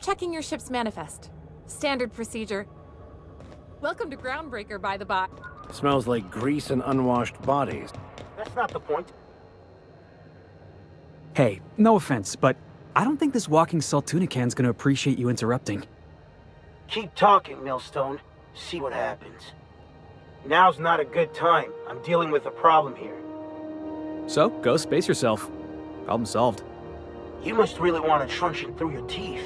checking your ship's manifest. Standard procedure. Welcome to Groundbreaker, by the by. Smells like grease and unwashed bodies. That's not the point. Hey, no offense, but I don't think this walking saltuna can's gonna appreciate you interrupting. Keep talking, Millstone. See what happens. Now's not a good time. I'm dealing with a problem here. So, go space yourself. Problem solved. You must really want a truncheon through your teeth.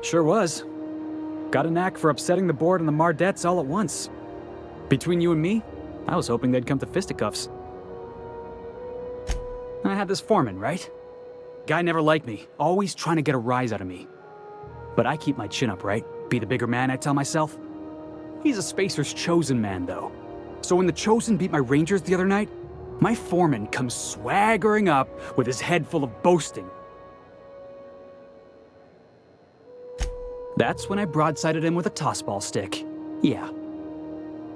Sure was. Got a knack for upsetting the board and the Mardettes all at once. Between you and me, I was hoping they'd come to fisticuffs. I had this foreman, right? Guy never liked me, always trying to get a rise out of me. But I keep my chin up, right? Be the bigger man, I tell myself. He's a Spacer's chosen man, though. So when the Chosen beat my Rangers the other night, my foreman comes swaggering up with his head full of boasting. That's when I broadsided him with a tossball stick. Yeah.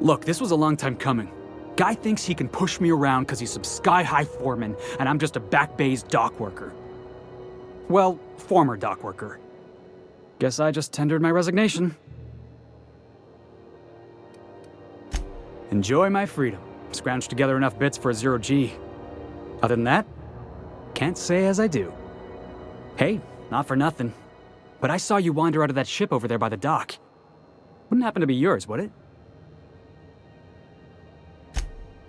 Look, this was a long time coming. Guy thinks he can push me around because he's some sky-high foreman, and I'm just a back bay's dock worker. Well, former dock worker. Guess I just tendered my resignation. Enjoy my freedom. Scrounged together enough bits for a 0G. Other than that, can't say as I do. Hey, not for nothing, but I saw you wander out of that ship over there by the dock. Wouldn't happen to be yours, would it?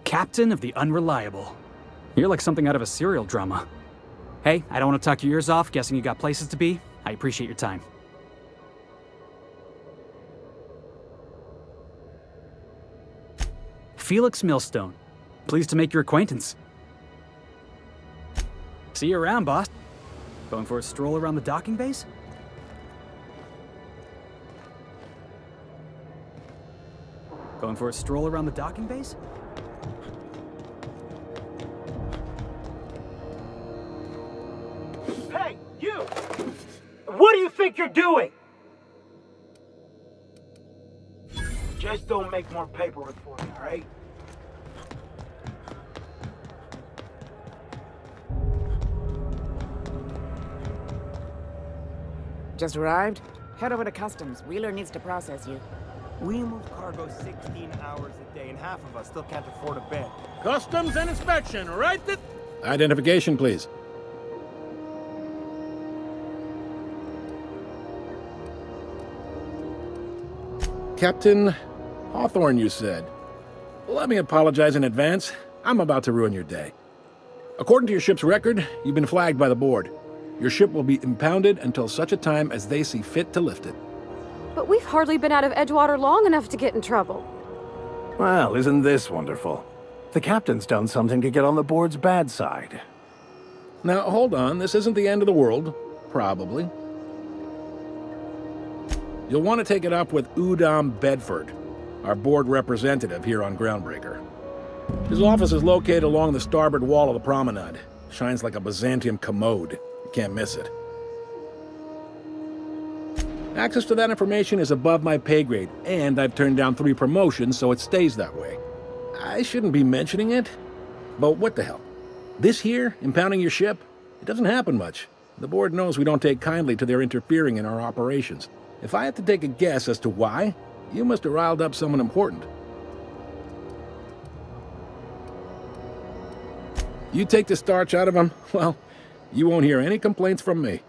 Captain of the Unreliable. You're like something out of a serial drama. Hey, I don't want to talk your ears off, guessing you got places to be. I appreciate your time. Felix Millstone. Pleased to make your acquaintance. See you around, boss. Going for a stroll around the docking base? Going for a stroll around the docking base? Hey, you! What do you think you're doing? Just don't make more paperwork for me, alright? Just arrived? Head over to customs. Wheeler needs to process you. We move cargo 16 hours a day, and half of us still can't afford a bed. Customs and inspection, right? Identification, please. Captain Hawthorne, you said. Let me apologize in advance. I'm about to ruin your day. According to your ship's record, you've been flagged by the board. Your ship will be impounded until such a time as they see fit to lift it. But we've hardly been out of Edgewater long enough to get in trouble. Well, isn't this wonderful? The captain's done something to get on the board's bad side. Now, hold on. This isn't the end of the world. Probably. You'll want to take it up with Udom Bedford, our board representative here on Groundbreaker. His office is located along the starboard wall of the promenade. Shines like a Byzantium commode. You can't miss it. Access to that information is above my pay grade, and I've turned down 3 promotions, so it stays that way. I shouldn't be mentioning it, but what the hell? This here, impounding your ship, it doesn't happen much. The board knows we don't take kindly to their interfering in our operations. If I had to take a guess as to why, you must have riled up someone important. You take the starch out of them, well, you won't hear any complaints from me.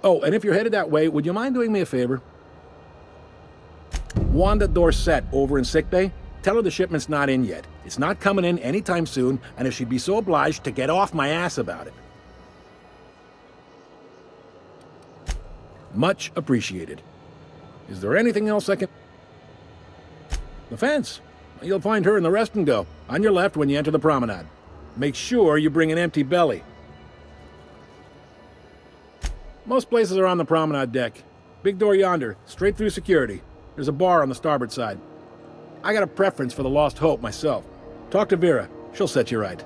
Oh, and if you're headed that way, would you mind doing me a favor? Wanda Dorset over in sickbay, tell her the shipment's not in yet. It's not coming in anytime soon, and if she'd be so obliged to get off my ass about it. Much appreciated. Is there anything else I can... The fence. You'll find her in the rest and go, on your left when you enter the promenade. Make sure you bring an empty belly. Most places are on the promenade deck. Big door yonder, straight through security. There's a bar on the starboard side. I got a preference for the Lost Hope myself. Talk to Vera. She'll set you right.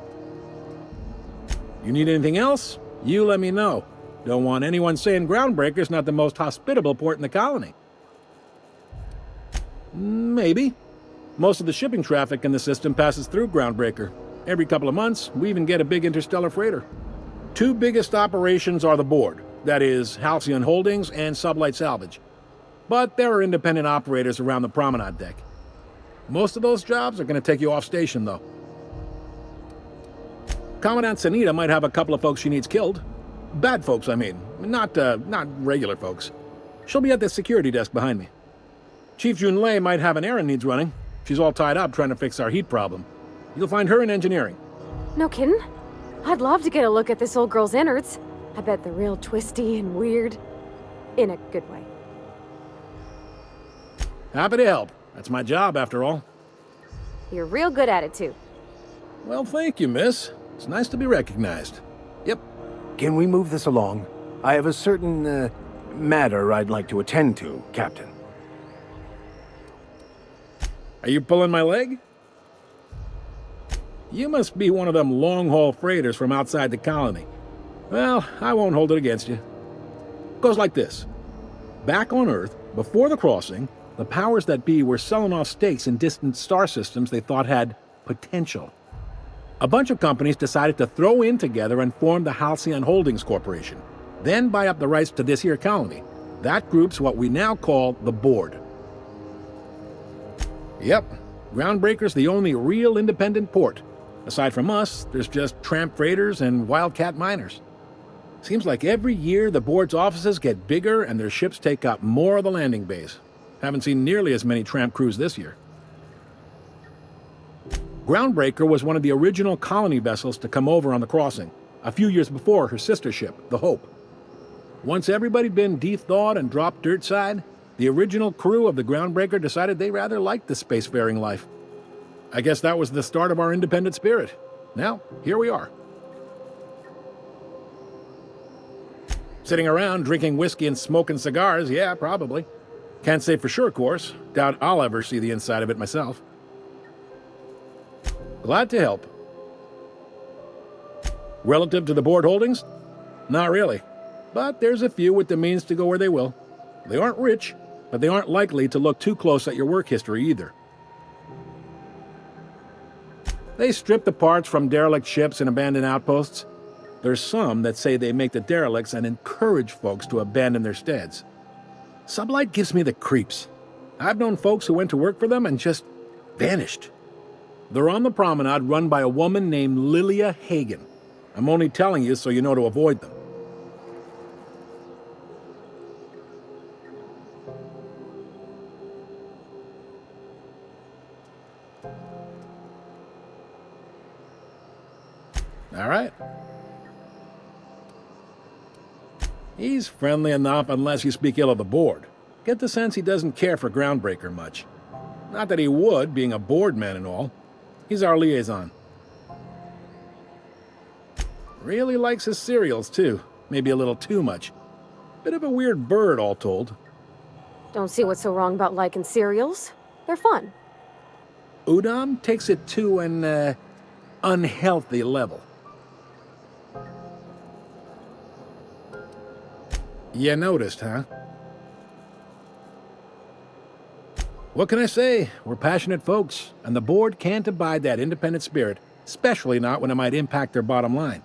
You need anything else? You let me know. Don't want anyone saying Groundbreaker's not the most hospitable port in the colony. Maybe. Most of the shipping traffic in the system passes through Groundbreaker. Every couple of months, we even get a big interstellar freighter. Two biggest operations are the board, that is, Halcyon Holdings and Sublight Salvage. But there are independent operators around the promenade deck. Most of those jobs are going to take you off station, though. Commandant Sanita might have a couple of folks she needs killed. Bad folks, I mean. Not regular folks. She'll be at the security desk behind me. Chief Junlei might have an errand needs running. She's all tied up trying to fix our heat problem. You'll find her in engineering. No kidding? I'd love to get a look at this old girl's innards. I bet they're real twisty and weird. In a good way. Happy to help. That's my job, after all. You're real good at it, too. Well, thank you, miss. It's nice to be recognized. Yep. Can we move this along? I have a certain, matter I'd like to attend to, Captain. Are you pulling my leg? You must be one of them long-haul freighters from outside the colony. Well, I won't hold it against you. Goes like this. Back on Earth, before the crossing, the powers that be were selling off stakes in distant star systems they thought had potential. A bunch of companies decided to throw in together and form the Halcyon Holdings Corporation, then buy up the rights to this here colony. That group's what we now call the Board. Yep, Groundbreaker's the only real independent port. Aside from us, there's just tramp freighters and wildcat miners. Seems like every year the Board's offices get bigger and their ships take up more of the landing bays. Haven't seen nearly as many tramp crews this year. Groundbreaker was one of the original colony vessels to come over on the crossing, a few years before her sister ship, the Hope. Once everybody'd been de-thawed and dropped dirtside, the original crew of the Groundbreaker decided they rather liked the spacefaring life. I guess that was the start of our independent spirit. Now, here we are. Sitting around drinking whiskey and smoking cigars, yeah, probably. Can't say for sure, of course. Doubt I'll ever see the inside of it myself. Glad to help. Relative to the Board holdings? Not really. But there's a few with the means to go where they will. They aren't rich, but they aren't likely to look too close at your work history either. They strip the parts from derelict ships and abandoned outposts. There's some that say they make the derelicts and encourage folks to abandon their steads. Sublight gives me the creeps. I've known folks who went to work for them and just vanished. They're on the promenade run by a woman named Lilia Hagen. I'm only telling you so you know to avoid them. All right. He's friendly enough unless you speak ill of the Board. Get the sense he doesn't care for Groundbreaker much. Not that he would, being a Board man and all. He's our liaison. Really likes his cereals, too. Maybe a little too much. Bit of a weird bird, all told. Don't see what's so wrong about liking cereals. They're fun. Udam takes it to an, unhealthy level. You noticed, huh? What can I say? We're passionate folks, and the Board can't abide that independent spirit, especially not when it might impact their bottom line.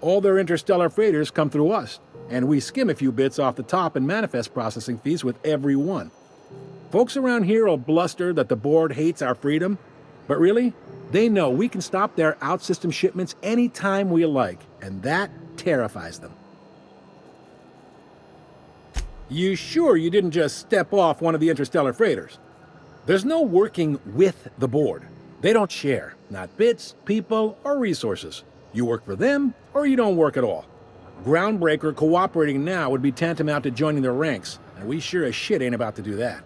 All their interstellar freighters come through us, and we skim a few bits off the top in manifest processing fees with every one. Folks around here will bluster that the Board hates our freedom, but really, they know we can stop their out-system shipments anytime we like, and that terrifies them. You sure you didn't just step off one of the interstellar freighters? There's no working with the Board. They don't share, not bits, people, or resources. You work for them, or you don't work at all. Groundbreaker cooperating now would be tantamount to joining their ranks, and we sure as shit ain't about to do that.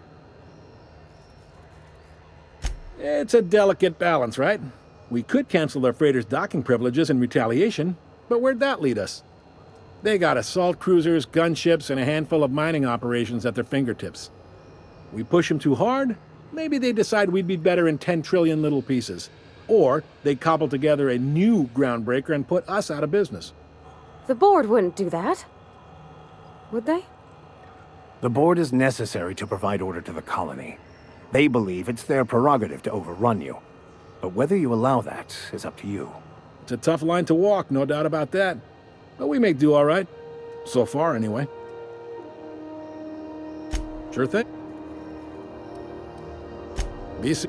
It's a delicate balance, right? We could cancel their freighters' docking privileges in retaliation, but where'd that lead us? They got assault cruisers, gunships, and a handful of mining operations at their fingertips. We push them too hard, maybe they decide we'd be better in 10 trillion little pieces. Or they cobble together a new Groundbreaker and put us out of business. The Board wouldn't do that. Would they? The Board is necessary to provide order to the colony. They believe it's their prerogative to overrun you. But whether you allow that is up to you. It's a tough line to walk, no doubt about that. But we may do all right. So far, anyway. Sure thing. Be se-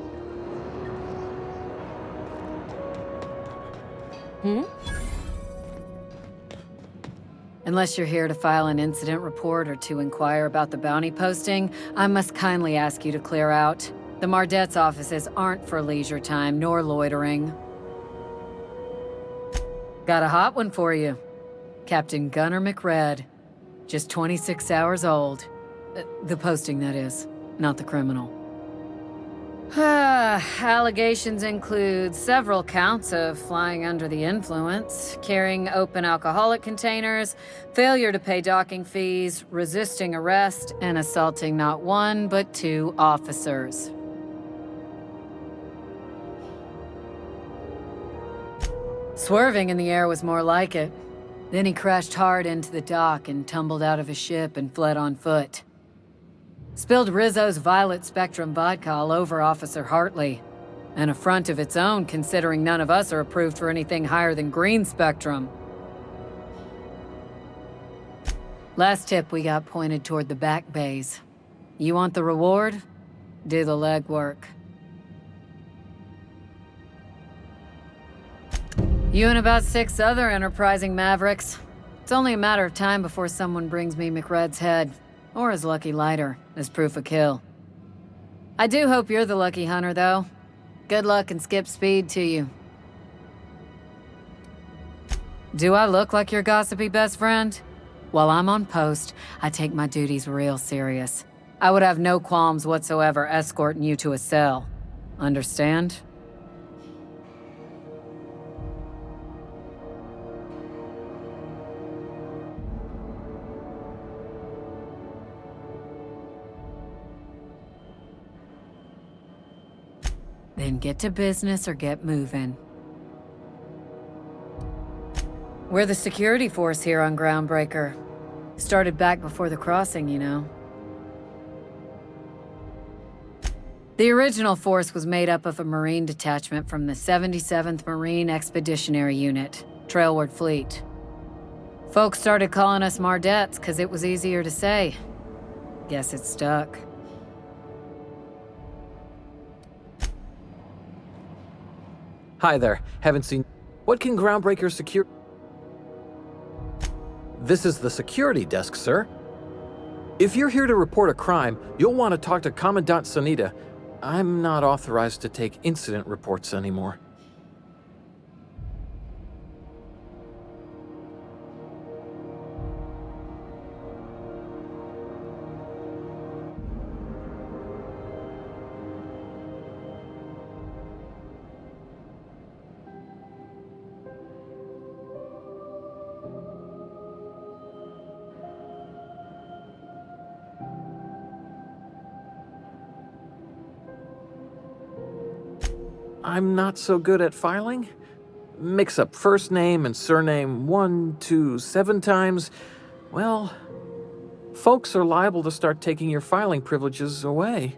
Unless you're here to file an incident report or to inquire about the bounty posting, I must kindly ask you to clear out. The Mardet's offices aren't for leisure time nor loitering. Got a hot one for you. Captain Gunnar McRed. Just 26 hours old. The posting, that is, not the criminal. Allegations include several counts of flying under the influence, carrying open alcoholic containers, failure to pay docking fees, resisting arrest, and assaulting not one but 2 officers. Swerving in the air was more like it. Then he crashed hard into the dock and tumbled out of his ship and fled on foot. Spilled Rizzo's Violet Spectrum vodka all over Officer Hartley. An affront of its own, considering none of us are approved for anything higher than green spectrum. Last tip we got pointed toward the back bays. You want the reward? Do the legwork. You and about 6 other enterprising mavericks. It's only a matter of time before someone brings me McRed's head. Or his lucky lighter, as proof of kill. I do hope you're the lucky hunter, though. Good luck and skip speed to you. Do I look like your gossipy best friend? While I'm on post, I take my duties real serious. I would have no qualms whatsoever escorting you to a cell. Understand? Then get to business or get moving. We're the security force here on Groundbreaker. Started back before the crossing, you know. The original force was made up of a Marine detachment from the 77th Marine Expeditionary Unit, Trailward Fleet. Folks started calling us Mardettes because it was easier to say. Guess it stuck. Hi there. Haven't seen... What can Groundbreaker secure... This is the security desk, sir. If you're here to report a crime, you'll want to talk to Commandant Sanita. I'm not authorized to take incident reports anymore. I'm not so good at filing. Mix up first name and surname 1, 2, 7 times. Well, folks are liable to start taking your filing privileges away.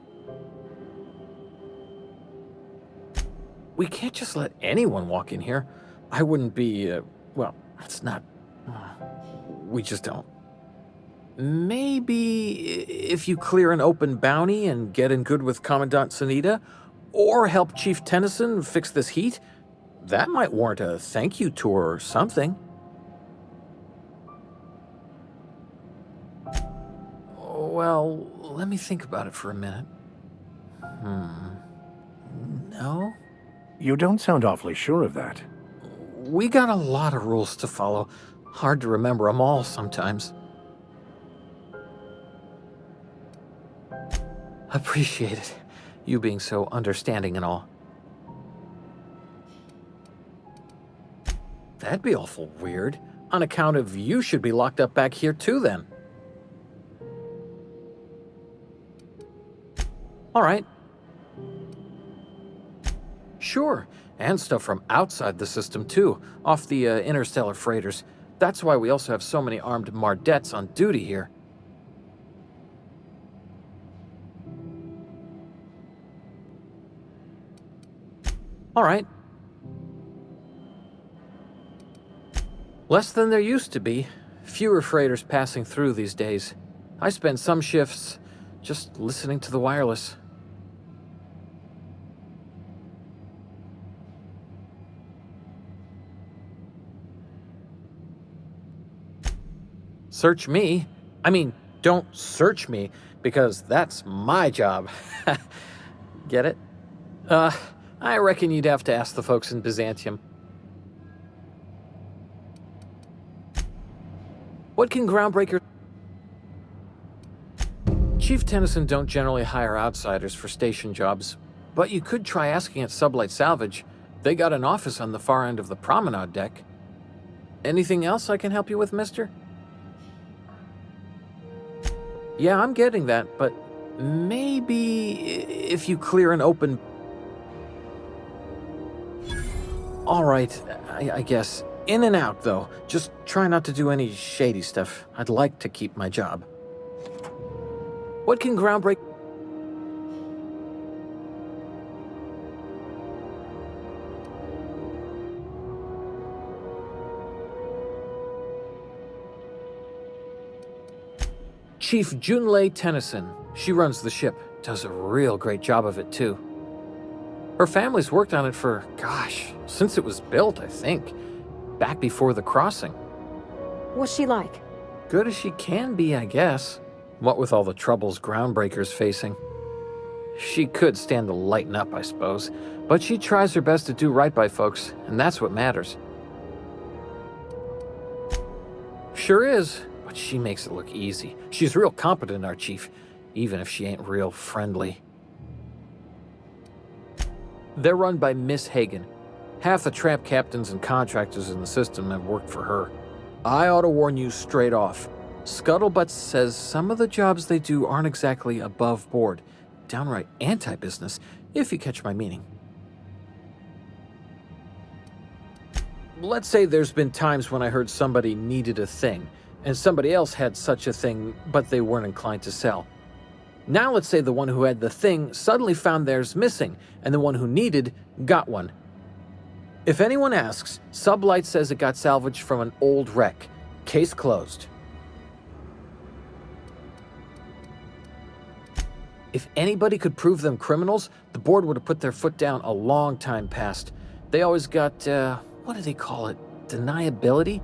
We can't just let anyone walk in here. I wouldn't be, well, it's not... we just don't. Maybe if you clear an open bounty and get in good with Commandant Sanita, or help Chief Tennyson fix this heat, that might warrant a thank you tour or something. Well, let me think about it for a minute. No? You don't sound awfully sure of that. We got a lot of rules to follow. Hard to remember them all sometimes. Appreciate it. You being so understanding and all. That'd be awful weird. On account of you should be locked up back here too then. All right. Sure, and stuff from outside the system too, off the interstellar freighters. That's why we also have so many armed Mardettes on duty here. All right. Less than there used to be. Fewer freighters passing through these days. I spend some shifts just listening to the wireless. Search me? I mean, don't search me, because that's my job. Get it? I reckon you'd have to ask the folks in Byzantium. What can Groundbreaker... Chief Tennyson don't generally hire outsiders for station jobs, but you could try asking at Sublight Salvage. They got an office on the far end of the promenade deck. Anything else I can help you with, mister? Yeah, I'm getting that, but maybe if you clear an open... All right, I guess. In and out, though. Just try not to do any shady stuff. I'd like to keep my job. What can Groundbreaker... Chief Junlei Tennyson. She runs the ship. Does a real great job of it, too. Her family's worked on it for, gosh, since it was built, I think. Back before the crossing. What's she like? Good as she can be, I guess. What with all the troubles Groundbreaker's facing. She could stand to lighten up, I suppose. But she tries her best to do right by folks, and that's what matters. Sure is. But she makes it look easy. She's real competent, our chief, even if she ain't real friendly. They're run by Miss Hagen. Half the tramp captains and contractors in the system have worked for her. I ought to warn you straight off. Scuttlebutt says some of the jobs they do aren't exactly above board. Downright anti-business, if you catch my meaning. Let's say there's been times when I heard somebody needed a thing, and somebody else had such a thing, but they weren't inclined to sell. Now let's say the one who had the thing suddenly found theirs missing, and the one who needed got one. If anyone asks, Sublight says it got salvaged from an old wreck. Case closed. If anybody could prove them criminals, the board would have put their foot down a long time past. They always got, what do they call it? Deniability?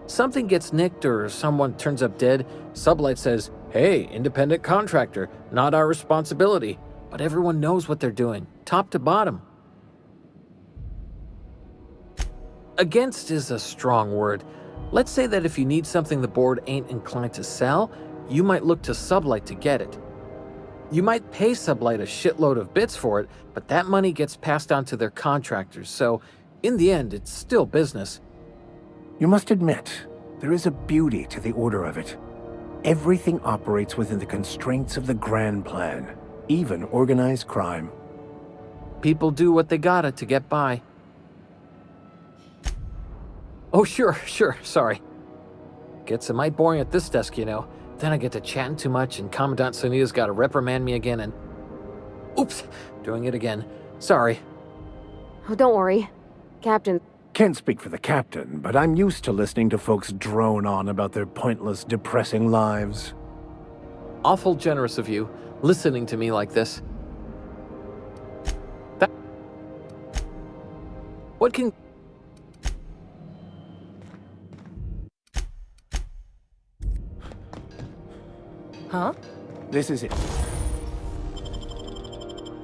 Something gets nicked or someone turns up dead, Sublight says, hey, independent contractor, not our responsibility. But everyone knows what they're doing, top to bottom. Against is a strong word. Let's say that if you need something the board ain't inclined to sell, you might look to Sublight to get it. You might pay Sublight a shitload of bits for it, but that money gets passed on to their contractors, so in the end, it's still business. You must admit, there is a beauty to the order of it. Everything operates within the constraints of the grand plan, even organized crime. People do what they gotta to get by. Oh, sure, sorry. Gets a mite boring at this desk, you know. Then I get to chatting too much and Commandant Sonia's gotta reprimand me again and... Oops, doing it again. Sorry. Oh, don't worry. Captain... Can't speak for the captain, but I'm used to listening to folks drone on about their pointless, depressing lives. Awful generous of you, listening to me like this. What can... Huh? This is it.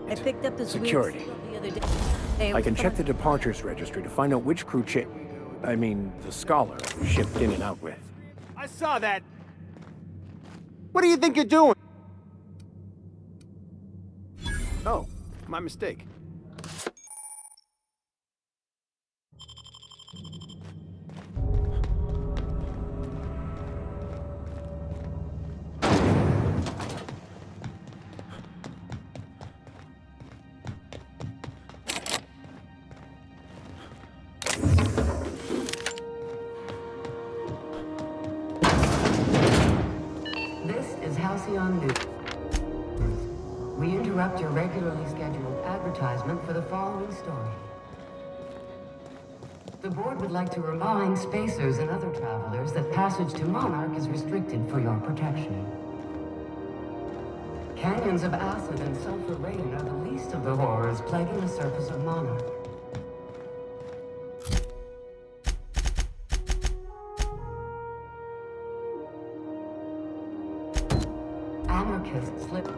I picked up this Security. the other day. I can check the departures registry to find out which crew the scholar shipped in and out with. I saw that. What do you think you're doing? Oh, my mistake. We interrupt your regularly scheduled advertisement for the following story. The board would like to remind spacers and other travelers that passage to Monarch is restricted for your protection. Canyons of acid and sulfur rain are the least of the horrors plaguing the surface of Monarch. Anarchists slip.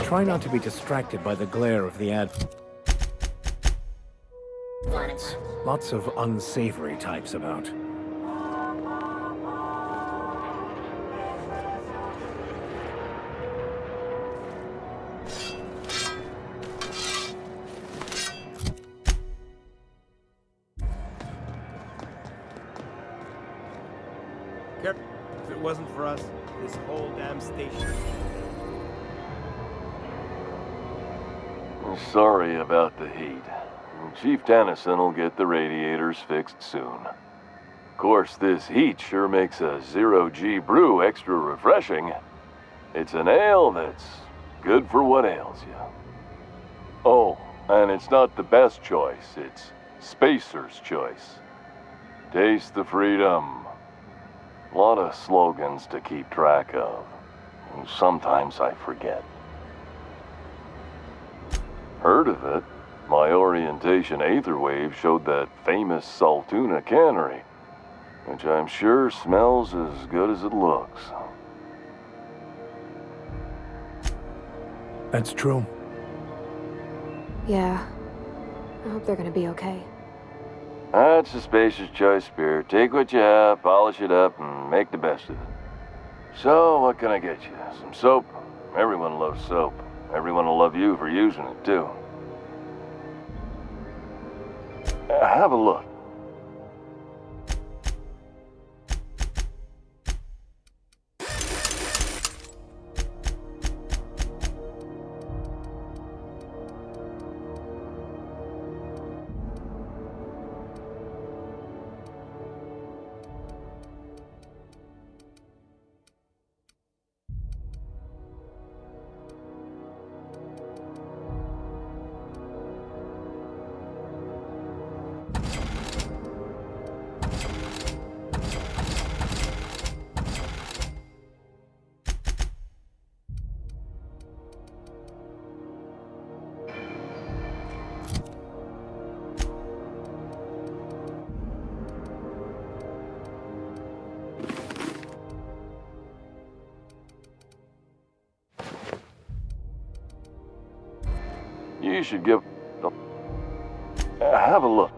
Try not to be distracted by the glare of the ad. Lots of unsavory types about. If it wasn't for us, this whole damn station. Sorry about the heat. Chief Tennyson will get the radiators fixed soon. Of course, this heat sure makes a zero-G brew extra refreshing. It's an ale that's good for what ails you. Oh, and it's not the best choice, it's Spacer's choice. Taste the freedom. A lot of slogans to keep track of. Sometimes I forget. Heard of it? My orientation aether wave showed that famous Saltuna cannery, which I'm sure smells as good as it looks. That's true. Yeah. I hope they're gonna be okay. That's a Spacer's choice beer. Take what you have, polish it up, and make the best of it. So, what can I get you? Some soap? Everyone loves soap. Everyone will love you for using it, too. Have a look. You should give... Have a look.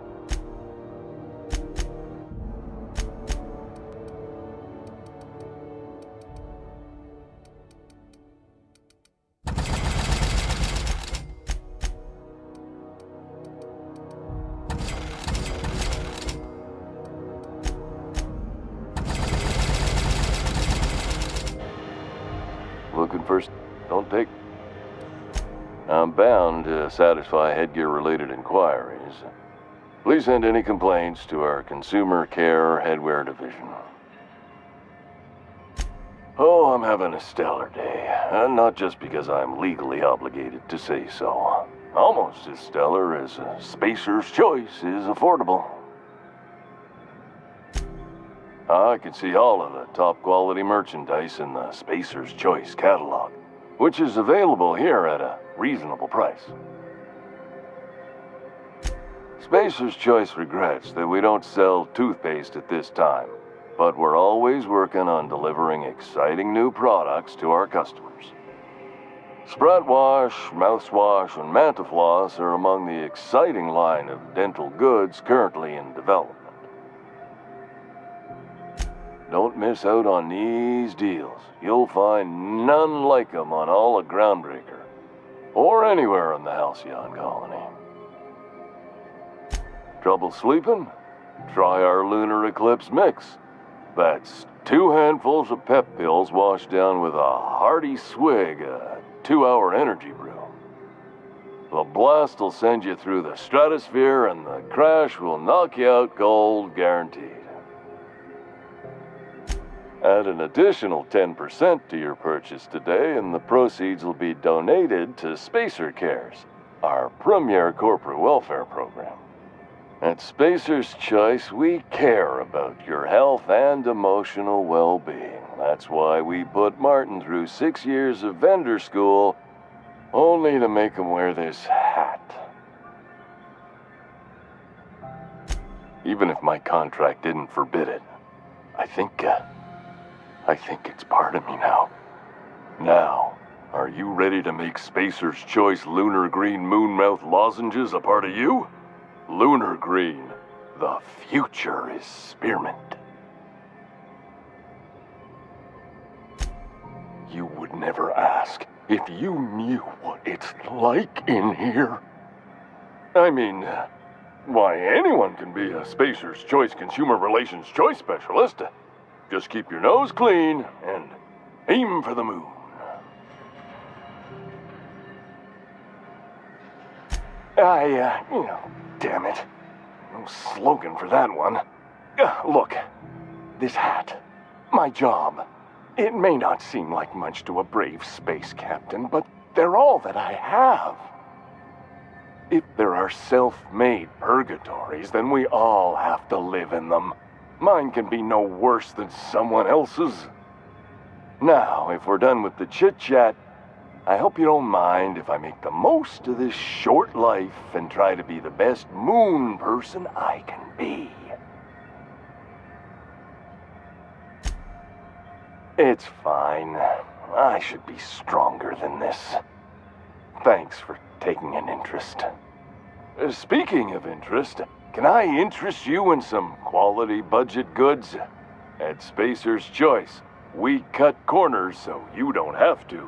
Looking for... Don't take... I'm bound to satisfy headgear-related inquiries. Please send any complaints to our Consumer Care Headwear Division. Oh, I'm having a stellar day. And not just because I'm legally obligated to say so. Almost as stellar as a Spacer's Choice is affordable. I can see all of the top-quality merchandise in the Spacer's Choice catalog, which is available here at a reasonable price. Spacer's Choice regrets that we don't sell toothpaste at this time, but we're always working on delivering exciting new products to our customers. Sprout Wash, Mouthwash, and Mantafloss are among the exciting line of dental goods currently in development. Don't miss out on these deals. You'll find none like them on all of Groundbreaker, or anywhere in the Halcyon colony. Trouble sleeping? Try our Lunar Eclipse Mix. That's 2 handfuls of pep pills washed down with a hearty swig of 2-hour energy brew. The blast will send you through the stratosphere, and the crash will knock you out cold, guaranteed. Add an additional 10% to your purchase today, and the proceeds will be donated to Spacer Cares, our premier corporate welfare program. At Spacer's Choice, we care about your health and emotional well-being. That's why we put Martin through 6 years of vendor school, only to make him wear this hat. Even if my contract didn't forbid it, I think it's part of me now. Now, are you ready to make Spacer's Choice Lunar Green Moonmouth lozenges a part of you? Lunar Green, the future is spearmint. You would never ask if you knew what it's like in here. I mean, why, anyone can be a Spacer's Choice Consumer Relations Choice Specialist. Just keep your nose clean and aim for the moon. Damn it. No slogan for that one. Look, this hat, my job, it may not seem like much to a brave space captain, but they're all that I have. If there are self-made purgatories, then we all have to live in them. Mine can be no worse than someone else's. Now, if we're done with the chit-chat, I hope you don't mind if I make the most of this short life and try to be the best moon person I can be. It's fine. I should be stronger than this. Thanks for taking an interest. Speaking of interest, can I interest you in some quality budget goods? At Spacer's Choice, we cut corners so you don't have to.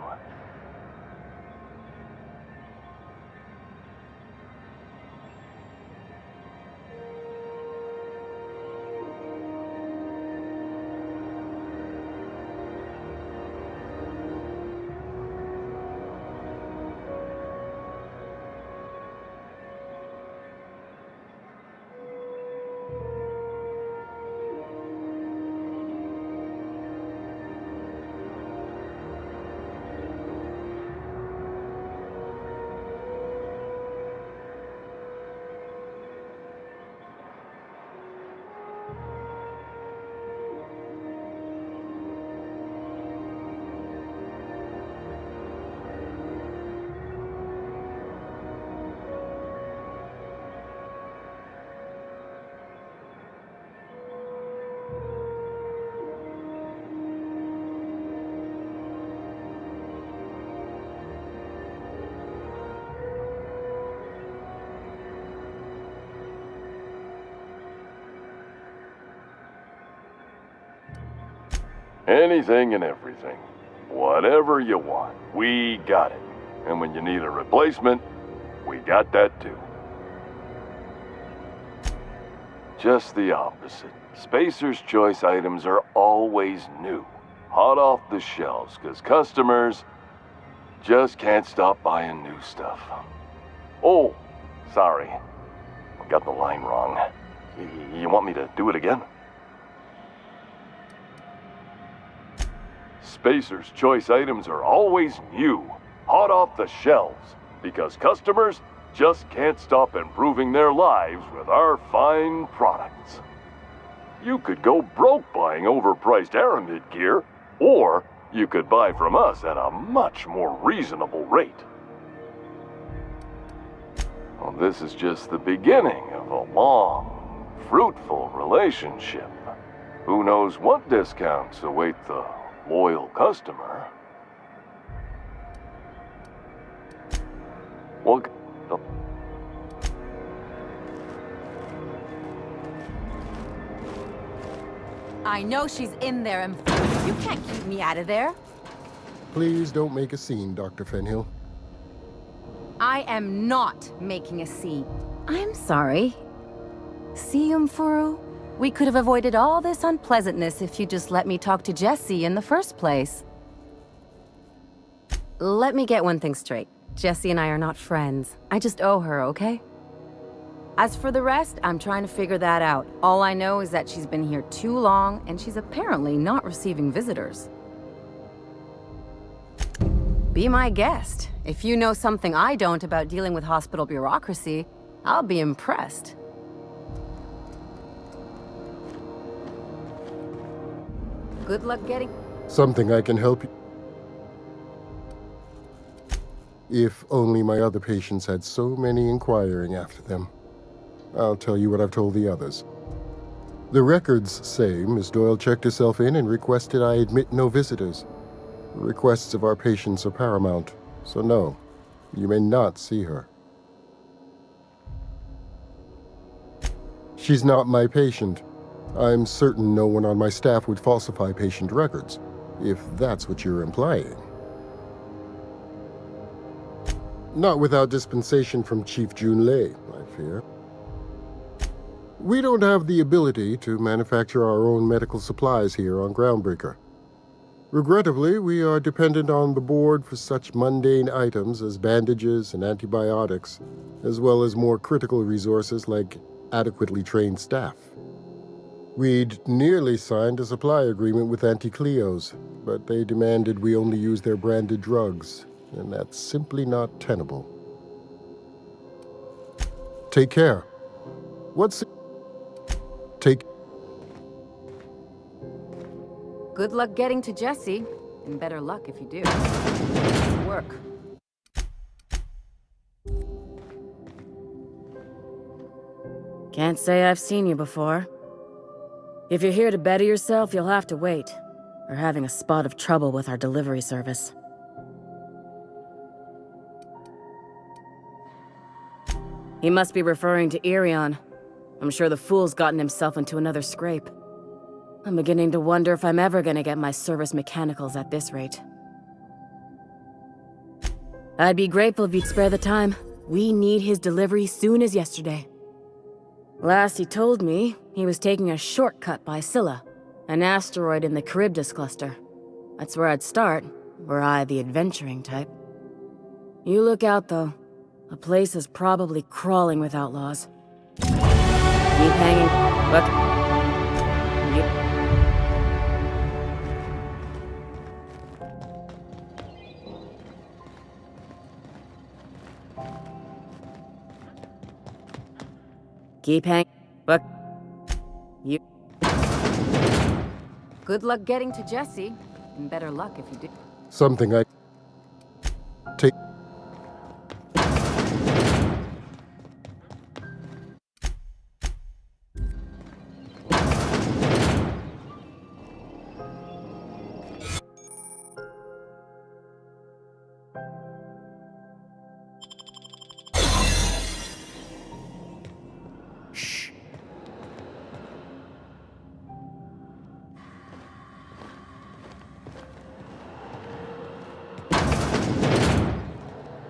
Anything and everything. Whatever you want, we got it. And when you need a replacement, we got that too. Just the opposite. Spacer's Choice items are always new, hot off the shelves, because customers just can't stop buying new stuff. Oh, sorry. I got the line wrong. You want me to do it again? Spacer's Choice items are always new, hot off the shelves, because customers just can't stop improving their lives with our fine products. You could go broke buying overpriced Aramid gear, or you could buy from us at a much more reasonable rate. Well, this is just the beginning of a long, fruitful relationship. Who knows what discounts await the loyal customer? Well, I know she's in there, and you can't keep me out of there. Please don't make a scene, Dr. Fenhill. I am not making a scene. I'm sorry. See, Umfuru? We could have avoided all this unpleasantness if you just let me talk to Jesse in the first place. Let me get one thing straight. Jesse and I are not friends. I just owe her, okay? As for the rest, I'm trying to figure that out. All I know is that she's been here too long, and she's apparently not receiving visitors. Be my guest. If you know something I don't about dealing with hospital bureaucracy, I'll be impressed. Good luck getting... Something I can help you. If only my other patients had so many inquiring after them. I'll tell you what I've told the others. The records say Miss Doyle checked herself in and requested I admit no visitors. Requests of our patients are paramount, so no, you may not see her. She's not my patient. I'm certain no one on my staff would falsify patient records, if that's what you're implying. Not without dispensation from Chief Junlei, I fear. We don't have the ability to manufacture our own medical supplies here on Groundbreaker. Regrettably, we are dependent on the board for such mundane items as bandages and antibiotics, as well as more critical resources like adequately trained staff. We'd nearly signed a supply agreement with Anti-Cleos, but they demanded we only use their branded drugs, and that's simply not tenable. Take care. Take... Good luck getting to Jesse, and better luck if you do. Work. Can't say I've seen you before. If you're here to better yourself, you'll have to wait. We're having a spot of trouble with our delivery service. He must be referring to Irion. I'm sure the fool's gotten himself into another scrape. I'm beginning to wonder if I'm ever gonna get my service mechanicals at this rate. I'd be grateful if you'd spare the time. We need his delivery soon as yesterday. Last he told me, he was taking a shortcut by Scylla, an asteroid in the Charybdis cluster. That's where I'd start, were I the adventuring type. You look out, though. The place is probably crawling with outlaws. Keep hanging. Look. Keep hanging. Look. You. Good luck getting to Jesse, and better luck if you do. Something I... Take...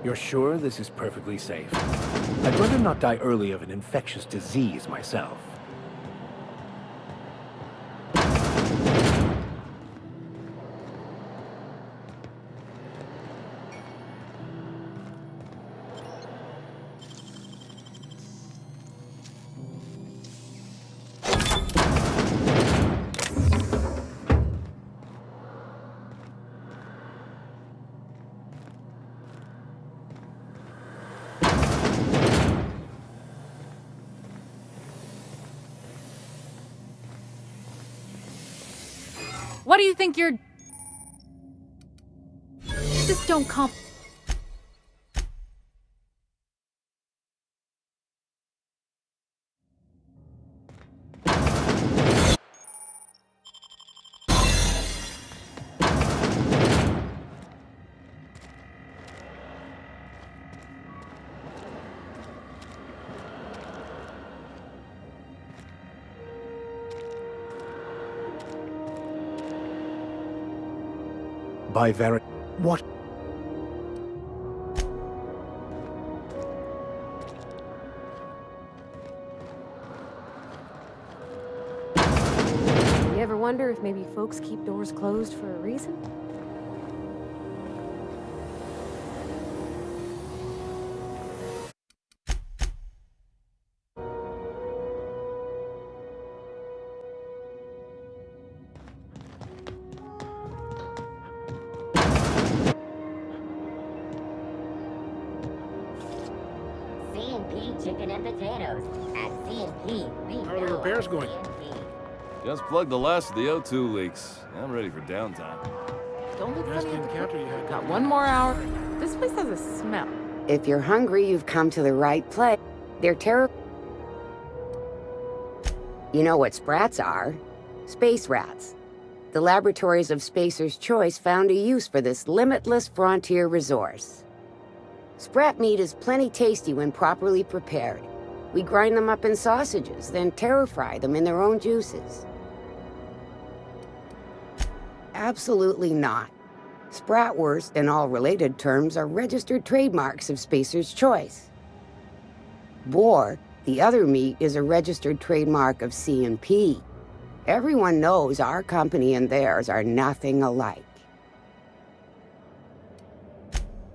You're sure this is perfectly safe? I'd rather not die early of an infectious disease myself. What do you think you're... Just don't comp... By very... What? You ever wonder if maybe folks keep doors closed for a reason? and potatoes at C&P. How are the repairs going? Just plugged the last of the O2 leaks. I'm ready for downtime. Don't look Last funny at the encounter you had. Got one more hour. This place has a smell. If you're hungry, you've come to the right place. They're You know what sprats are? Space rats. The laboratories of Spacer's Choice found a use for this limitless frontier resource. Sprat meat is plenty tasty when properly prepared. We grind them up in sausages, then terra-fry them in their own juices. Absolutely not. Spratwurst and all related terms are registered trademarks of Spacer's Choice. Boar, the other meat, is a registered trademark of C&P. Everyone knows our company and theirs are nothing alike.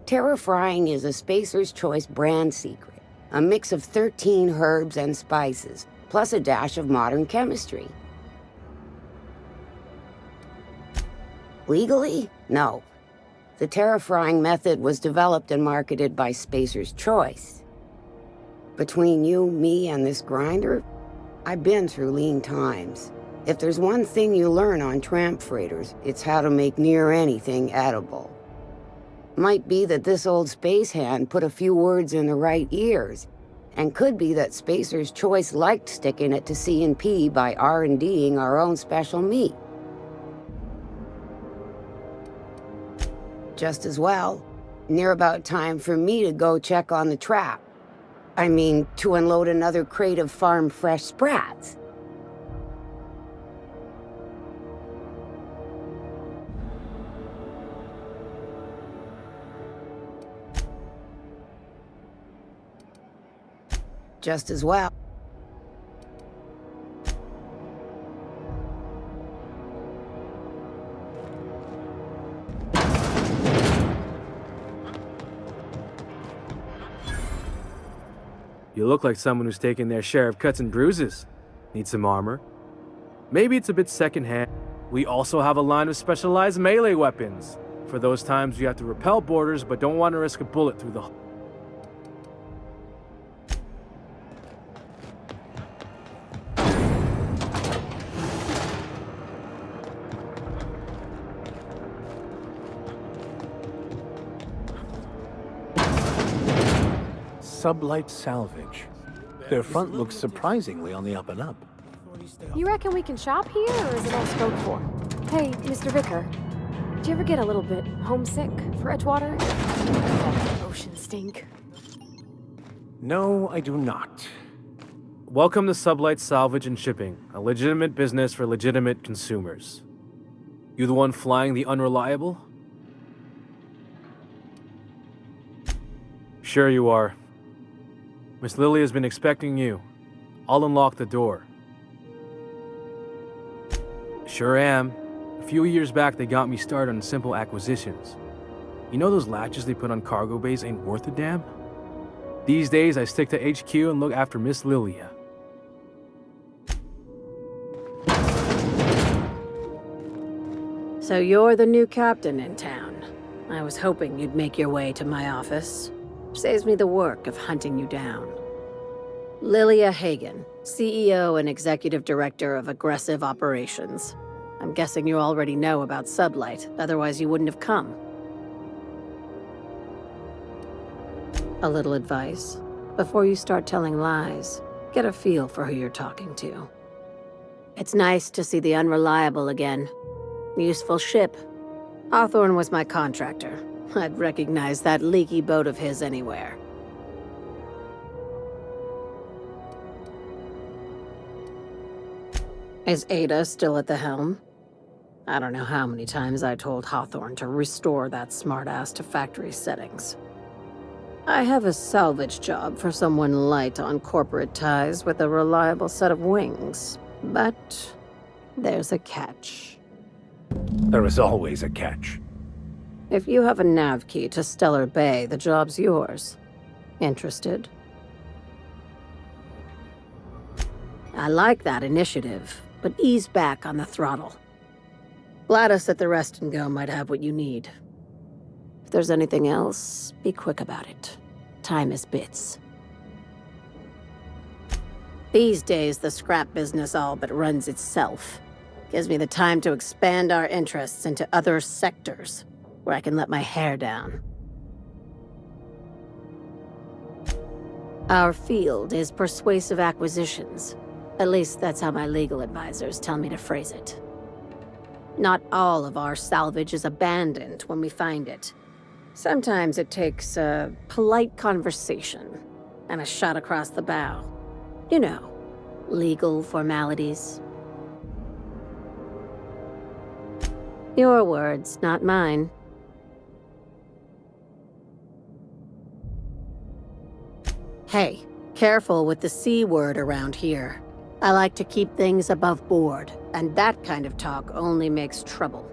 Terra-frying is a Spacer's Choice brand secret, a mix of 13 herbs and spices, plus a dash of modern chemistry. Legally? No. The terra-frying method was developed and marketed by Spacer's Choice. Between you, me, and this grinder, I've been through lean times. If there's one thing you learn on tramp freighters, it's how to make near anything edible. Might be that this old space hand put a few words in the right ears, and could be that Spacer's Choice liked sticking it to C&P by R&Ding our own special meat. Just as well, near about time for me to go check on the trap. I mean, to unload another crate of farm-fresh sprats. Just as well. You look like someone who's taken their share of cuts and bruises. Need some armor? Maybe it's a bit secondhand. We also have a line of specialized melee weapons. For those times you have to repel boarders but don't want to risk a bullet through the... Sublight Salvage. Their front looks surprisingly on the up and up. You reckon we can shop here, or is it all spoke for? Hey, Mr. Vicar, do you ever get a little bit homesick for Edgewater? That ocean stink. No, I do not. Welcome to Sublight Salvage and Shipping, a legitimate business for legitimate consumers. You the one flying the Unreliable? Sure you are. Miss Lily has been expecting you. I'll unlock the door. Sure am. A few years back, they got me started on simple acquisitions. You know those latches they put on cargo bays ain't worth a damn? These days, I stick to HQ and look after Miss Lilia. So you're the new captain in town. I was hoping you'd make your way to my office. Saves me the work of hunting you down. Lilia Hagen, CEO and Executive Director of Aggressive Operations. I'm guessing you already know about Sublight, otherwise you wouldn't have come. A little advice. Before you start telling lies, get a feel for who you're talking to. It's nice to see the Unreliable again. Useful ship. Hawthorne was my contractor. I'd recognize that leaky boat of his anywhere. Is Ada still at the helm? I don't know how many times I told Hawthorne to restore that smartass to factory settings. I have a salvage job for someone light on corporate ties with a reliable set of wings, but there's a catch. There is always a catch. If you have a nav key to Stellar Bay, the job's yours. Interested? I like that initiative, but ease back on the throttle. Gladys at the Rest and Go might have what you need. If there's anything else, be quick about it. Time is bits. These days, the scrap business all but runs itself. Gives me the time to expand our interests into other sectors, where I can let my hair down. Our field is persuasive acquisitions. At least that's how my legal advisors tell me to phrase it. Not all of our salvage is abandoned when we find it. Sometimes it takes a polite conversation and a shot across the bow. You know, legal formalities. Your words, not mine. Hey, careful with the C word around here. I like to keep things above board, and that kind of talk only makes trouble.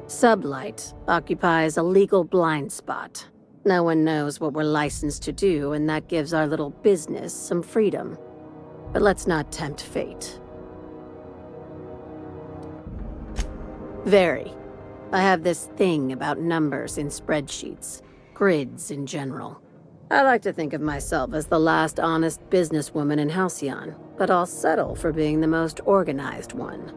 Sublight occupies a legal blind spot. No one knows what we're licensed to do, and that gives our little business some freedom. But let's not tempt fate. Very. I have this thing about numbers in spreadsheets, grids in general. I like to think of myself as the last honest businesswoman in Halcyon, but I'll settle for being the most organized one.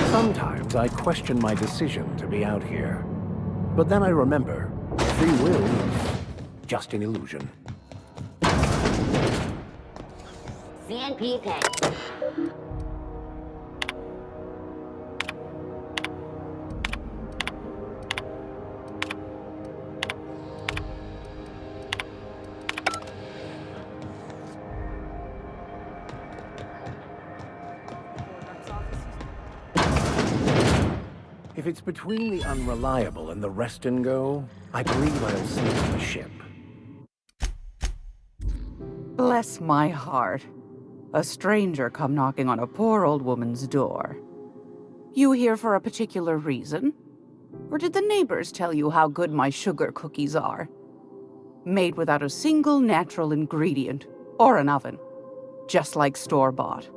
Sometimes I question my decision to be out here. But then I remember, free will is just an illusion. CNP pay. If it's between the unreliable and the rest and go, I believe I'll sleep on the ship. Bless my heart. A stranger come knocking on a poor old woman's door. You here for a particular reason? Or did the neighbors tell you how good my sugar cookies are? Made without a single natural ingredient, or an oven. Just like store-bought.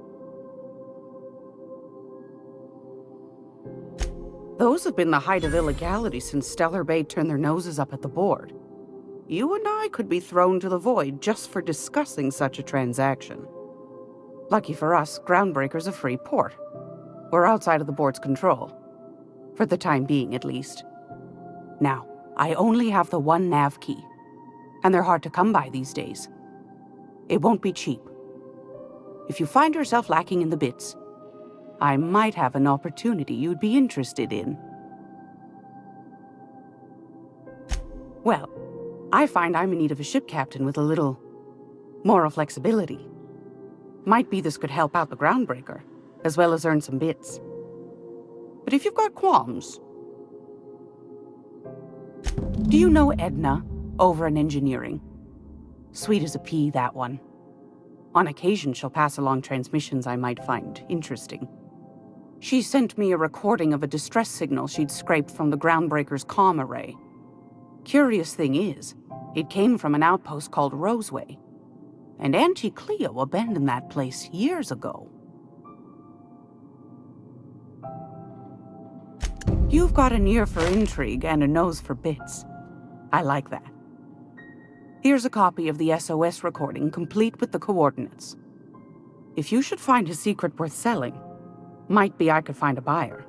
Those have been the height of illegality since Stellar Bay turned their noses up at the board. You and I could be thrown to the void just for discussing such a transaction. Lucky for us, Groundbreaker's a free port. We're outside of the board's control. For the time being, at least. Now, I only have the one nav key. And they're hard to come by these days. It won't be cheap. If you find yourself lacking in the bits, I might have an opportunity you'd be interested in. Well, I find I'm in need of a ship captain with a little moral flexibility. Might be this could help out the Groundbreaker, as well as earn some bits. But if you've got qualms... Do you know Edna, over in engineering? Sweet as a pea, that one. On occasion, she'll pass along transmissions I might find interesting. She sent me a recording of a distress signal she'd scraped from the Groundbreaker's comm array. Curious thing is, it came from an outpost called Roseway. And Auntie Cleo abandoned that place years ago. You've got an ear for intrigue and a nose for bits. I like that. Here's a copy of the SOS recording, complete with the coordinates. If you should find a secret worth selling, might be I could find a buyer.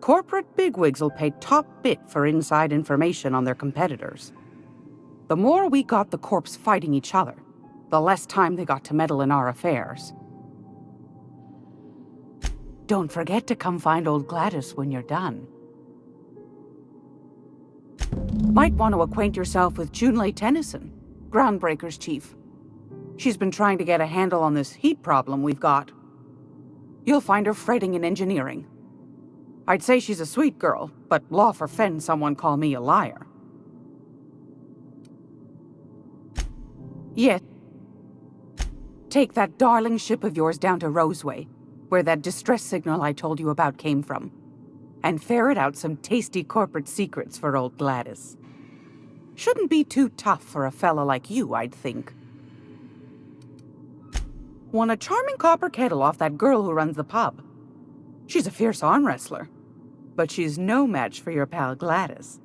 Corporate bigwigs will pay top bit for inside information on their competitors. The more we got the corps fighting each other, the less time they got to meddle in our affairs. Don't forget to come find old Gladys when you're done. Might want to acquaint yourself with Junlei Tennyson, Groundbreaker's chief. She's been trying to get a handle on this heat problem we've got. You'll find her fretting in engineering. I'd say she's a sweet girl, but law forfend someone call me a liar. Yet, take that darling ship of yours down to Roseway, where that distress signal I told you about came from, and ferret out some tasty corporate secrets for old Gladys. Shouldn't be too tough for a fella like you, I'd think. won a charming copper kettle off that girl who runs the pub. She's a fierce arm wrestler, but she's no match for your pal Gladys.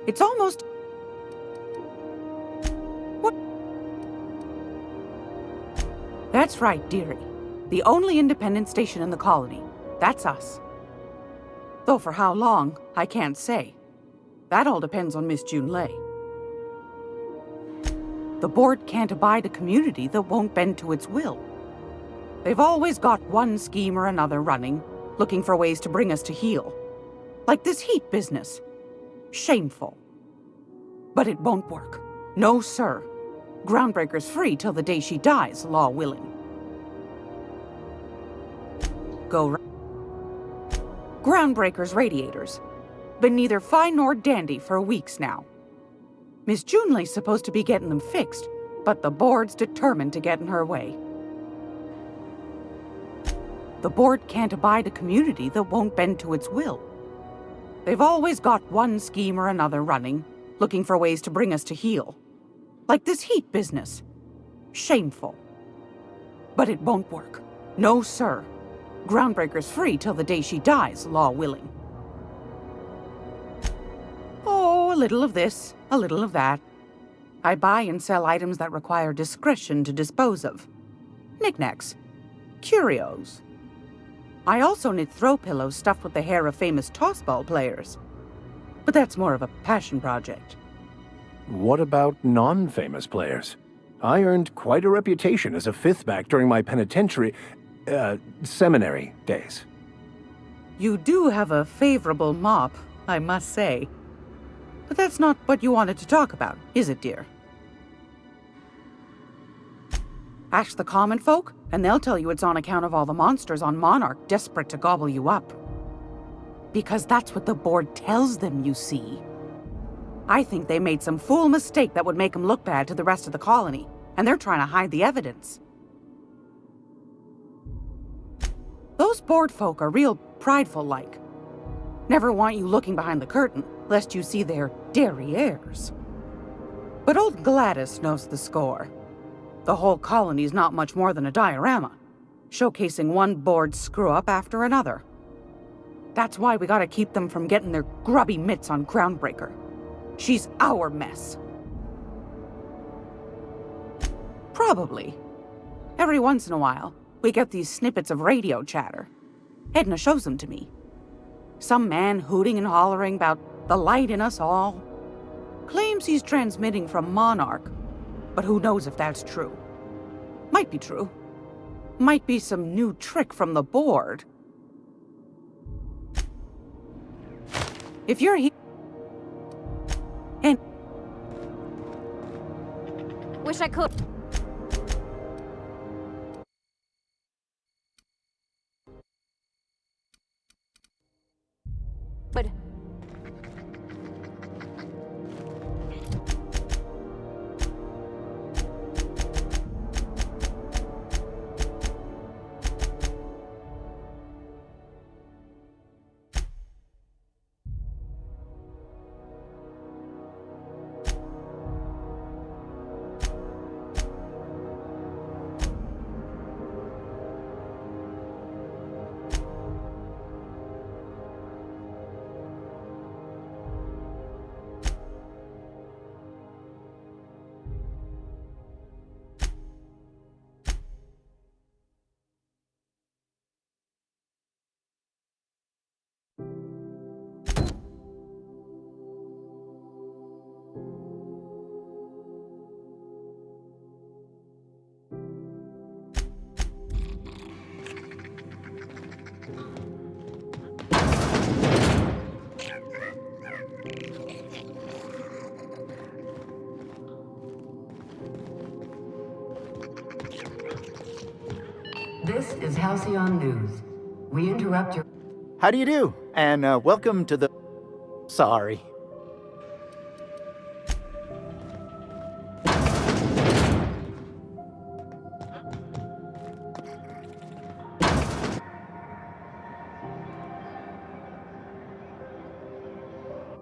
It's almost... What? That's right, dearie. The only independent station in the colony. That's us. Though for how long, I can't say. That all depends on Miss June Lay. The board can't abide a community that won't bend to its will. They've always got one scheme or another running, looking for ways to bring us to heel. Like this heat business. Shameful. But it won't work. No, sir. Groundbreaker's free till the day she dies, law willing. Groundbreaker's radiators. Been neither fine nor dandy for weeks now. Miss Junelay's supposed to be getting them fixed, but the board's determined to get in her way. The board can't abide a community that won't bend to its will. They've always got one scheme or another running, looking for ways to bring us to heel. Like this heat business. Shameful. But it won't work. No, sir. Groundbreaker's free till the day she dies, law willing. Oh, a little of this, a little of that. I buy and sell items that require discretion to dispose of. Knickknacks. Curios. I also knit throw pillows stuffed with the hair of famous tossball players. But that's more of a passion project. What about non-famous players? I earned quite a reputation as a fifth back during my seminary days. You do have a favorable mop, I must say. But that's not what you wanted to talk about, is it, dear? Ask the common folk, and they'll tell you it's on account of all the monsters on Monarch desperate to gobble you up. Because that's what the board tells them, you see. I think they made some fool mistake that would make them look bad to the rest of the colony, and they're trying to hide the evidence. Those board folk are real prideful-like. Never want you looking behind the curtain, lest you see their derrieres. But old Gladys knows the score. The whole colony's not much more than a diorama, showcasing one board screw-up after another. That's why we gotta keep them from getting their grubby mitts on Groundbreaker. She's our mess. Probably. Every once in a while, we get these snippets of radio chatter. Edna shows them to me. Some man hooting and hollering about the light in us all. Claims he's transmitting from Monarch, but who knows if that's true. Might be true. Might be some new trick from the board. If you're here... And... Wish I could. But... This is Halcyon News. We interrupt your... How do you do? And welcome to the... Sorry.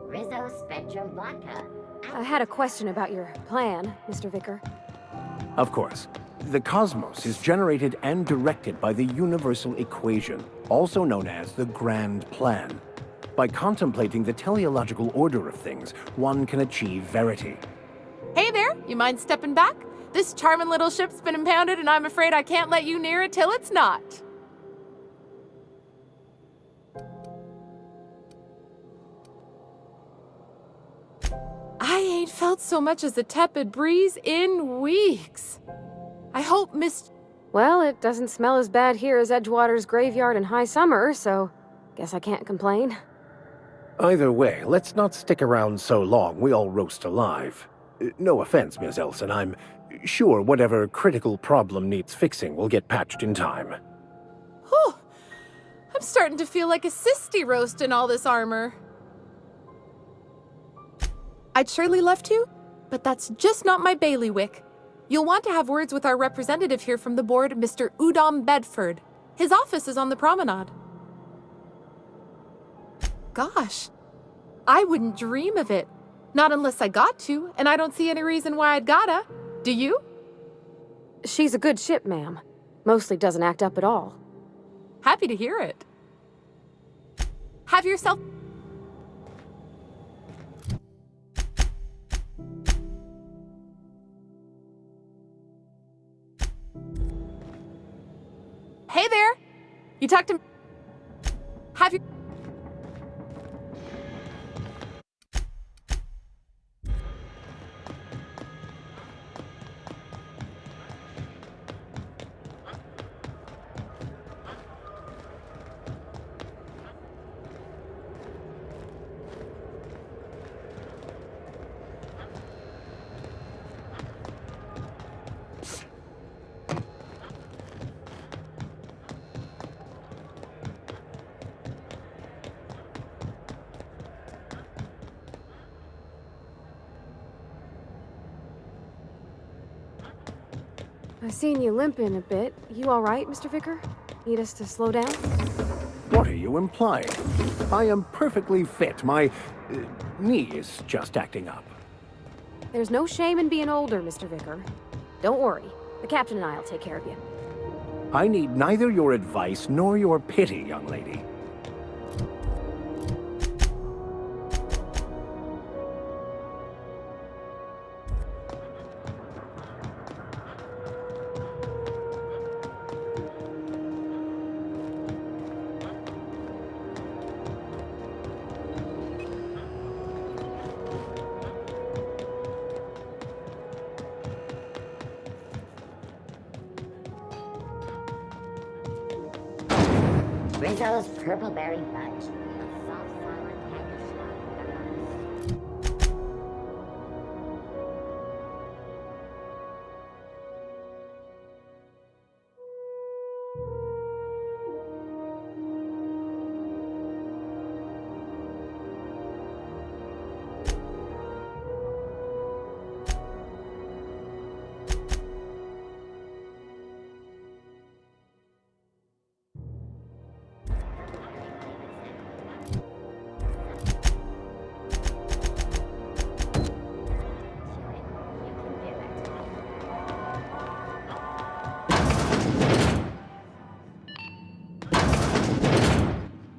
Rizzo Spectrum Vodka. I had a question about your plan, Mr. Vicker. Of course. The cosmos is generated and directed by the universal equation, also known as the Grand Plan. By contemplating the teleological order of things, one can achieve verity. Hey there, you mind stepping back? This charming little ship's been impounded and I'm afraid I can't let you near it till it's not. I ain't felt so much as a tepid breeze in weeks. I hope Miss... Well, it doesn't smell as bad here as Edgewater's graveyard in high summer, so guess I can't complain. Either way, let's not stick around so long we all roast alive. No offense, Ms. Elson, I'm sure whatever critical problem needs fixing will get patched in time. Whew. I'm starting to feel like a sisty roast in all this armor. I'd surely love to, but that's just not my bailiwick. You'll want to have words with our representative here from the board, Mr. Udom Bedford. His office is on the promenade. Gosh, I wouldn't dream of it. Not unless I got to, and I don't see any reason why I'd gotta. Do you? She's a good ship, ma'am. Mostly doesn't act up at all. Happy to hear it. Have yourself... Hey there! You talked to... Have you... I've seen you limping a bit. You all right, Mr. Vicker? Need us to slow down? What are you implying? I am perfectly fit. My knee is just acting up. There's no shame in being older, Mr. Vicker. Don't worry. The captain and I'll take care of you. I need neither your advice nor your pity, young lady. Rizzo's Purple Berry Fudge. A soft, silent candy shop.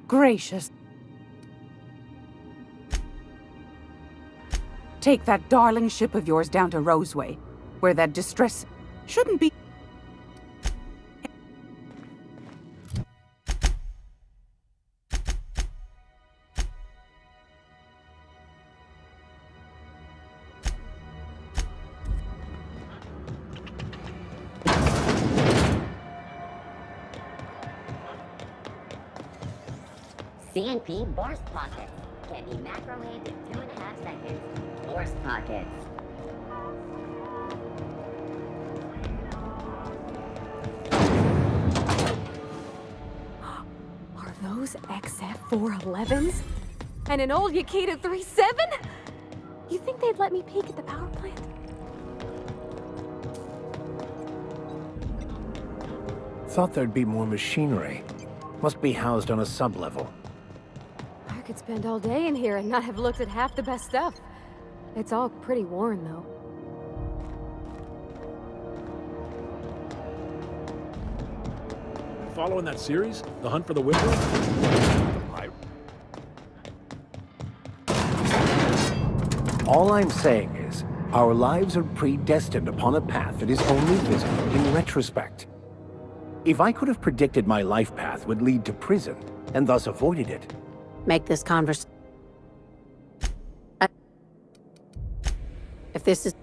Gracious. Take that darling ship of yours down to Roseway, where that distress shouldn't be. CNP Borst Pockets. Can be macrowaved in 2.5 seconds. Borst Pockets. Are those XF411s? And an old Yakita 37? You think they'd let me peek at the power plant? Thought there'd be more machinery. Must be housed on a sub-level. I could spend all day in here and not have looked at half the best stuff. It's all pretty worn, though. Following that series? The Hunt for the Whipper? All I'm saying is, our lives are predestined upon a path that is only visible in retrospect. If I could have predicted my life path would lead to prison, and thus avoided it. Make this conversation. If this is...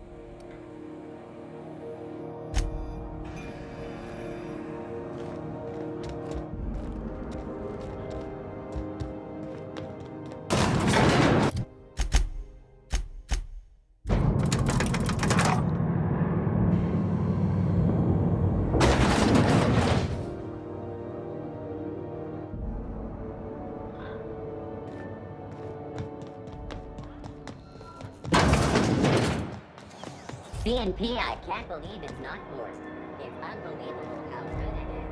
CNP, I can't believe it's not forced. It's unbelievable how good it is.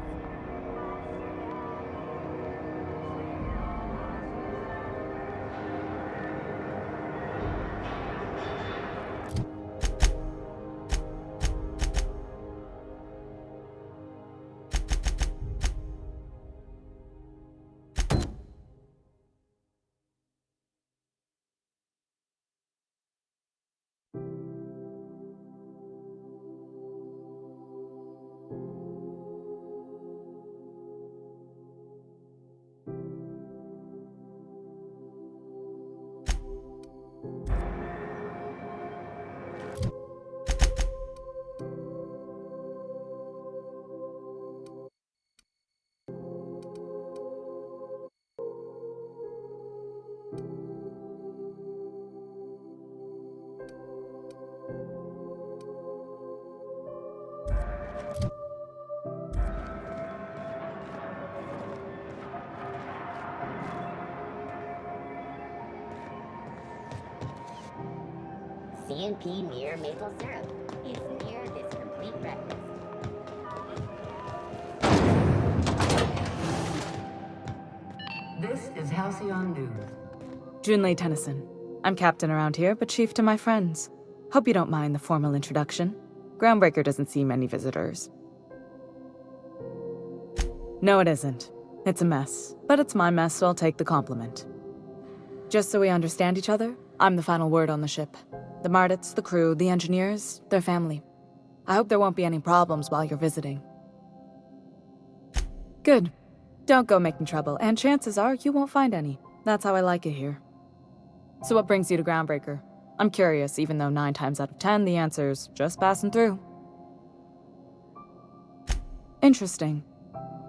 CNP near maple syrup. It's near this complete breakfast. This is Halcyon News. Junlei Tennyson. I'm captain around here, but chief to my friends. Hope you don't mind the formal introduction. Groundbreaker doesn't see many visitors. No, it isn't. It's a mess. But it's my mess, so I'll take the compliment. Just so we understand each other, I'm the final word on the ship. The Mardits, the crew, the engineers, their family. I hope there won't be any problems while you're visiting. Good. Don't go making trouble, and chances are you won't find any. That's how I like it here. So what brings you to Groundbreaker? I'm curious, even though 9 times out of 10 the answer's just passing through. Interesting.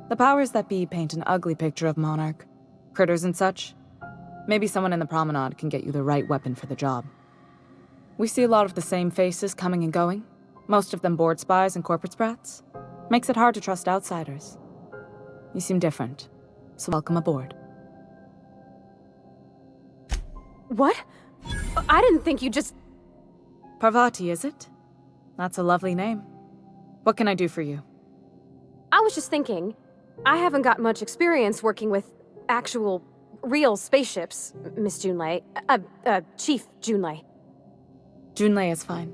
The powers that be paint an ugly picture of Monarch. Critters and such. Maybe someone in the promenade can get you the right weapon for the job. We see a lot of the same faces coming and going. Most of them board spies and corporate sprats. Makes it hard to trust outsiders. You seem different, so welcome aboard. What? I didn't think you just... Parvati, is it? That's a lovely name. What can I do for you? I was just thinking, I haven't got much experience working with actual, real spaceships, Miss Junlei. Chief Junlei. Junlei is fine.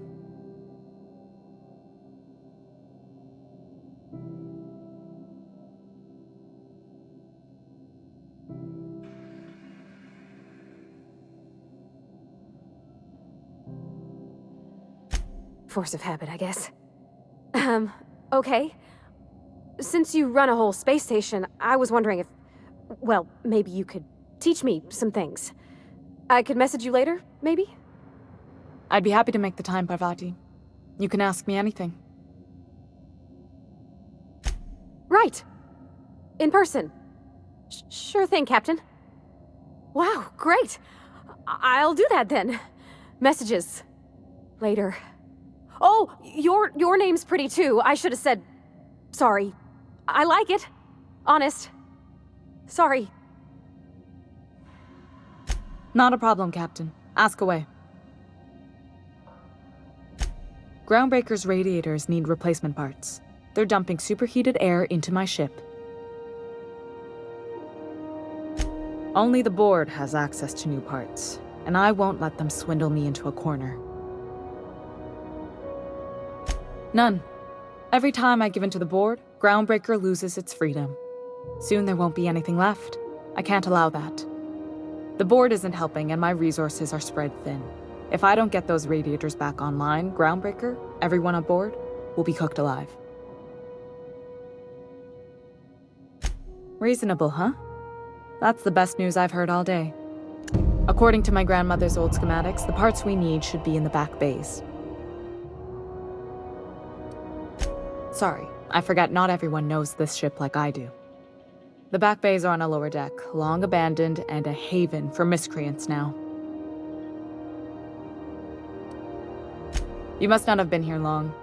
Force of habit, I guess. Okay. Since you run a whole space station, I was wondering if... Well, maybe you could teach me some things. I could message you later, maybe? I'd be happy to make the time, Parvati. You can ask me anything. Right. In person. Sure thing, Captain. Wow, great. I'll do that then. Messages. Later. Oh, your name's pretty too. I should have said... Sorry. I like it. Honest. Sorry. Not a problem, Captain. Ask away. Groundbreaker's radiators need replacement parts. They're dumping superheated air into my ship. Only the board has access to new parts, and I won't let them swindle me into a corner. None. Every time I give in to the board, Groundbreaker loses its freedom. Soon there won't be anything left. I can't allow that. The board isn't helping, and my resources are spread thin. If I don't get those radiators back online, Groundbreaker, everyone on board, will be cooked alive. Reasonable, huh? That's the best news I've heard all day. According to my grandmother's old schematics, the parts we need should be in the back bays. Sorry, I forgot not everyone knows this ship like I do. The back bays are on a lower deck, long abandoned and a haven for miscreants now. You must not have been here long.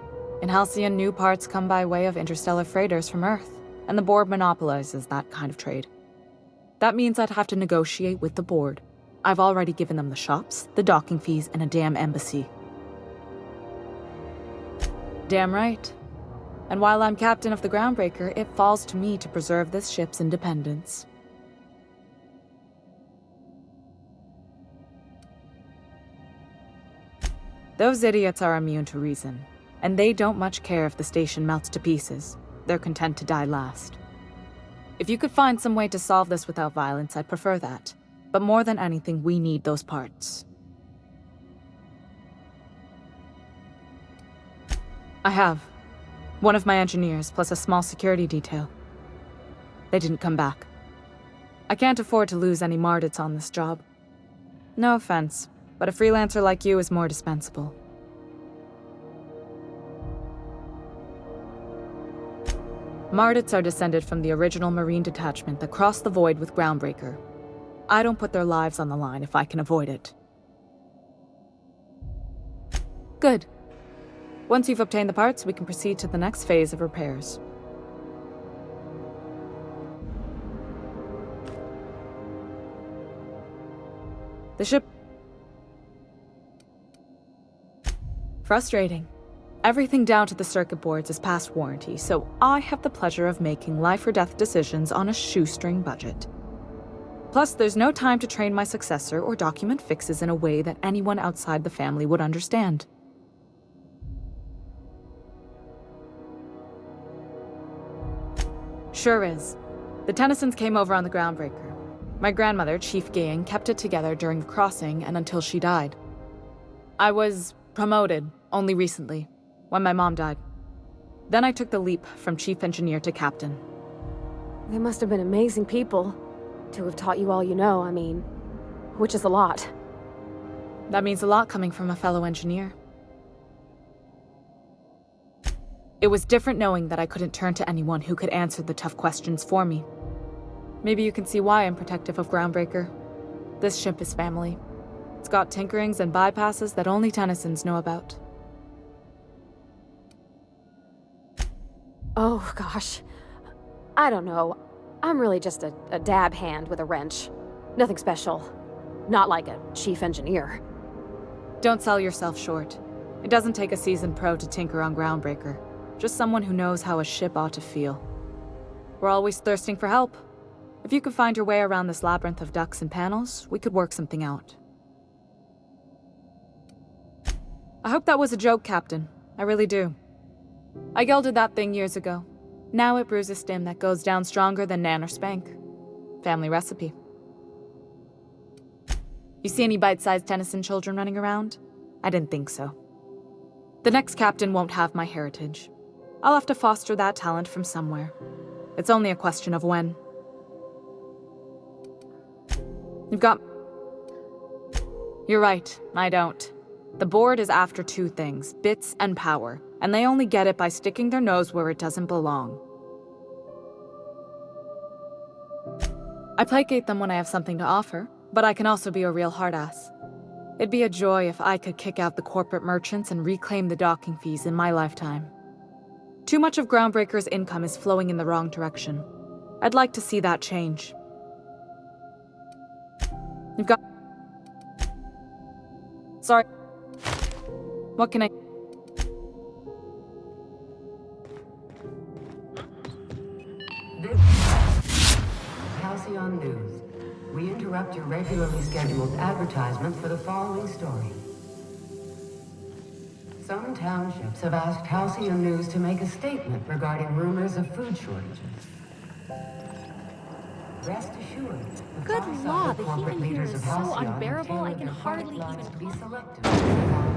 In Halcyon, new parts come by way of interstellar freighters from Earth, and the board monopolizes that kind of trade. That means I'd have to negotiate with the board. I've already given them the shops, the docking fees, and a damn embassy. Damn right. And while I'm captain of the Groundbreaker, it falls to me to preserve this ship's independence. Those idiots are immune to reason, and they don't much care if the station melts to pieces. They're content to die last. If you could find some way to solve this without violence, I'd prefer that. But more than anything, we need those parts. I have. One of my engineers, plus a small security detail. They didn't come back. I can't afford to lose any Mardits on this job. No offense, but a freelancer like you is more dispensable. Mardits are descended from the original Marine detachment that crossed the void with Groundbreaker. I don't put their lives on the line if I can avoid it. Good. Once you've obtained the parts, we can proceed to the next phase of repairs. The ship... Frustrating. Everything down to the circuit boards is past warranty, so I have the pleasure of making life-or-death decisions on a shoestring budget. Plus, there's no time to train my successor or document fixes in a way that anyone outside the family would understand. Sure is. The Tennysons came over on the Groundbreaker. My grandmother, Chief Gaying, kept it together during the crossing and until she died. I was promoted only recently, when my mom died. Then I took the leap from chief engineer to captain. They must have been amazing people to have taught you all you know, I mean, which is a lot. That means a lot coming from a fellow engineer. It was different knowing that I couldn't turn to anyone who could answer the tough questions for me. Maybe you can see why I'm protective of Groundbreaker. This ship is family. It's got tinkerings and bypasses that only Tennysons know about. Oh, gosh. I don't know. I'm really just a dab hand with a wrench. Nothing special. Not like a chief engineer. Don't sell yourself short. It doesn't take a seasoned pro to tinker on Groundbreaker. Just someone who knows how a ship ought to feel. We're always thirsting for help. If you could find your way around this labyrinth of ducts and panels, we could work something out. I hope that was a joke, Captain. I really do. I gelded that thing years ago. Now it brews a stim that goes down stronger than Nan or Spank. Family recipe. You see any bite-sized Tennyson children running around? I didn't think so. The next captain won't have my heritage. I'll have to foster that talent from somewhere. It's only a question of when. You've got... You're right, I don't. The board is after two things, bits and power, and they only get it by sticking their nose where it doesn't belong. I placate them when I have something to offer, but I can also be a real hard-ass. It'd be a joy if I could kick out the corporate merchants and reclaim the docking fees in my lifetime. Too much of Groundbreaker's income is flowing in the wrong direction. I'd like to see that change. You've got... Sorry. What can I... Halcyon News. We interrupt your regularly scheduled advertisement for the following story. Some townships have asked Halcyon News to make a statement regarding rumors of food shortages. Rest assured, the Good far-sighted law, the corporate heat in here leaders is of so Halcyon have unbearable, I tailored can their hardly product lines even to be talk. selective.